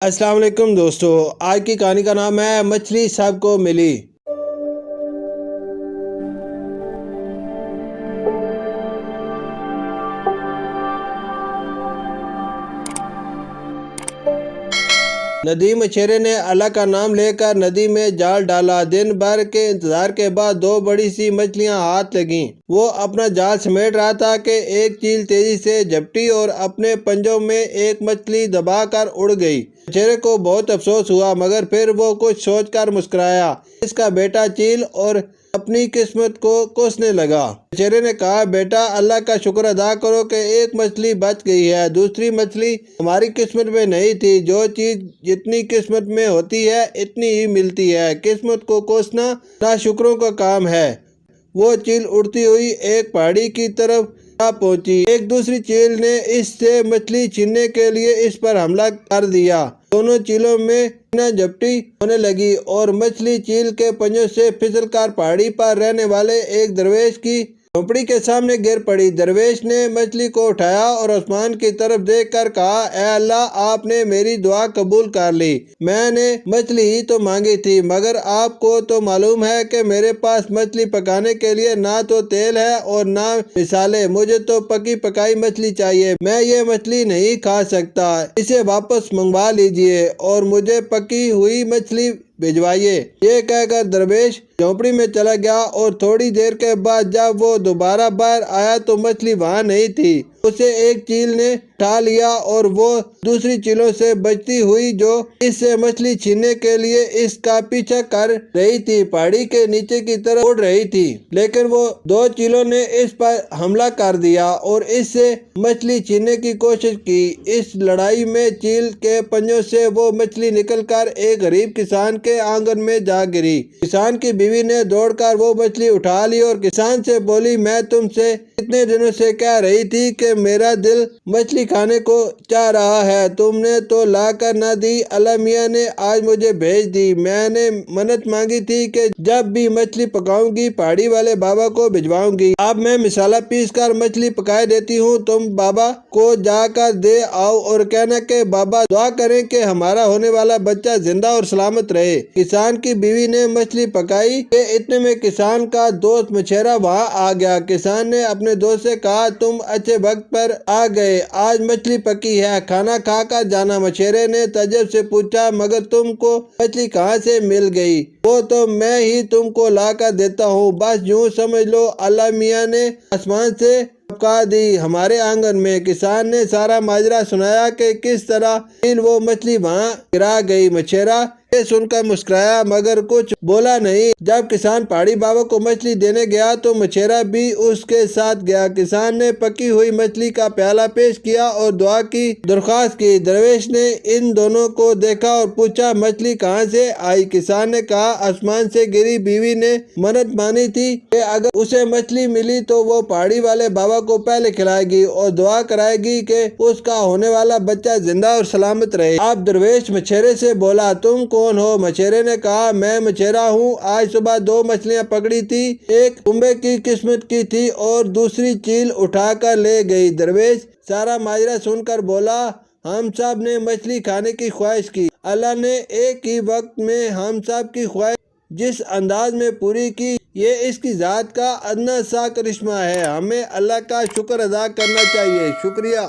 السلام علیکم دوستو، آج کی کہانی کا نام ہے مچھلی سب کو ملی۔ ندی مچھیرے نے اللہ کا نام لے کر ندی میں جال ڈالا۔ دن بھر کے انتظار کے بعد دو بڑی سی مچھلیاں ہاتھ لگیں۔ وہ اپنا جال سمیٹ رہا تھا کہ ایک چیل تیزی سے جھپٹی اور اپنے پنجوں میں ایک مچھلی دبا کر اڑ گئی۔ مچھیرے کو بہت افسوس ہوا، مگر پھر وہ کچھ سوچ کر مسکرایا۔ اس کا بیٹا چیل اور اپنی قسمت کو کوسنے لگا۔ مچھیرے نے کہا، بیٹا اللہ کا شکر ادا کرو کہ ایک مچھلی بچ گئی ہے، دوسری مچھلی ہماری قسمت میں نہیں تھی۔ جو چیز جتنی قسمت میں ہوتی ہے اتنی ہی ملتی ہے، قسمت کو کوسنا ناشکروں کا کام ہے۔ وہ چیل اڑتی ہوئی ایک پہاڑی کی طرف جا پہنچی۔ ایک دوسری چیل نے اس سے مچھلی چھیننے کے لیے اس پر حملہ کر دیا۔ دونوں چیلوں میں جھپٹی ہونے لگی اور مچھلی چیل کے پنجوں سے پھسل کر پہاڑی پر رہنے والے ایک درویش کی جھونپڑی کے سامنے گر پڑی۔ درویش نے مچھلی کو اٹھایا اور آسمان کی طرف دیکھ کر کہا، اے اللہ، آپ نے میری دعا قبول کر لی۔ میں نے مچھلی ہی تو مانگی تھی، مگر آپ کو تو معلوم ہے کہ میرے پاس مچھلی پکانے کے لیے نہ تو تیل ہے اور نہ مسالے۔ مجھے تو پکی پکائی مچھلی چاہیے، میں یہ مچھلی نہیں کھا سکتا۔ اسے واپس منگوا لیجئے اور مجھے پکی ہوئی مچھلی بھجوائیے۔ یہ کہہ کر درویش جھونپڑی میں چلا گیا اور تھوڑی دیر کے بعد جب وہ دوبارہ باہر آیا تو مچھلی وہاں نہیں تھی۔ اسے ایک چیل نے اٹھا لیا اور وہ دوسری چیلوں سے بچتی ہوئی جو اس سے مچھلی چھیننے کے لیے اس کا پیچھا کر رہی تھی، پہاڑی کے نیچے کی طرف اڑ رہی تھی۔ لیکن وہ دو چیلوں نے اس پر حملہ کر دیا اور اس سے مچھلی چھیننے کی کوشش کی۔ اس لڑائی میں چیل کے پنجوں سے وہ مچھلی نکل کر ایک غریب کسان کے آنگن میں جا گری۔ کسان کی بیوی نے دوڑ کر وہ مچھلی اٹھا لی اور کسان سے بولی، میں تم سے کتنے دنوں سے کہہ رہی تھی کہ میرا دل مچھلی کھانے کو چاہ رہا ہے، تم نے تو لا کر نہ دی۔ اللہ میاں نے آج مجھے بھیج دی۔ میں نے منت مانگی تھی کہ جب بھی مچھلی پکاؤں گی پہاڑی والے بابا کو بھجواؤں گی۔ اب میں مسالہ پیس کر مچھلی پکائے دیتی ہوں، تم بابا کو جا کر دے آؤ اور کہنا کہ بابا دعا کریں کہ ہمارا ہونے والا بچہ زندہ اور سلامت رہے۔ کسان کی بیوی نے مچھلی پکائی کہ اتنے میں کسان کا دوست مچھیرا وہاں آ گیا۔ کسان نے اپنے دوست سے کہا، تم اچھے وقت پر آ گئے، آج مچھلی پکی ہے، کھانا کھا کر جانا۔ مچھیرے نے تعجب سے پوچھا، مگر تم کو مچھلی کہاں سے مل گئی؟ وہ تو میں ہی تم کو لا کر دیتا ہوں، بس یوں سمجھ لو اللہ میاں نے آسمان سے ٹپکا دی ہمارے آنگن میں۔ کسان نے سارا ماجرا سنایا کہ کس طرح چیل وہ مچھلی وہاں گرا گئی۔ مچھیرا یہ سن کر مسکرایا مگر کچھ بولا نہیں۔ جب کسان پہاڑی بابا کو مچھلی دینے گیا تو مچھیرا بھی اس کے ساتھ گیا۔ کسان نے پکی ہوئی مچھلی کا پیالہ پیش کیا اور دعا کی درخواست کی۔ درویش نے ان دونوں کو دیکھا اور پوچھا، مچھلی کہاں سے آئی؟ کسان نے کہا، آسمان سے گری۔ بیوی نے منت مانی تھی کہ اگر اسے مچھلی ملی تو وہ پہاڑی والے بابا کو پہلے کھلائے گی اور دعا کرائے گی کہ اس کا ہونے والا بچہ زندہ اور سلامت رہے۔ اب درویش مچھیرے سے بولا، تم کون ہو؟ مچھیرے نے کہا، میں مچھیرا ہوں، آج صبح دو مچھلیاں پکڑی تھی، ایک کنبے کی قسمت کی تھی اور دوسری چیل اٹھا کر لے گئی۔ درویش سارا ماجرا سن کر بولا، ہم سب نے مچھلی کھانے کی خواہش کی، اللہ نے ایک ہی وقت میں ہم سب کی خواہش جس انداز میں پوری کی، یہ اس کی ذات کا ادنا سا کرشمہ ہے۔ ہمیں اللہ کا شکر ادا کرنا چاہیے۔ شکریہ۔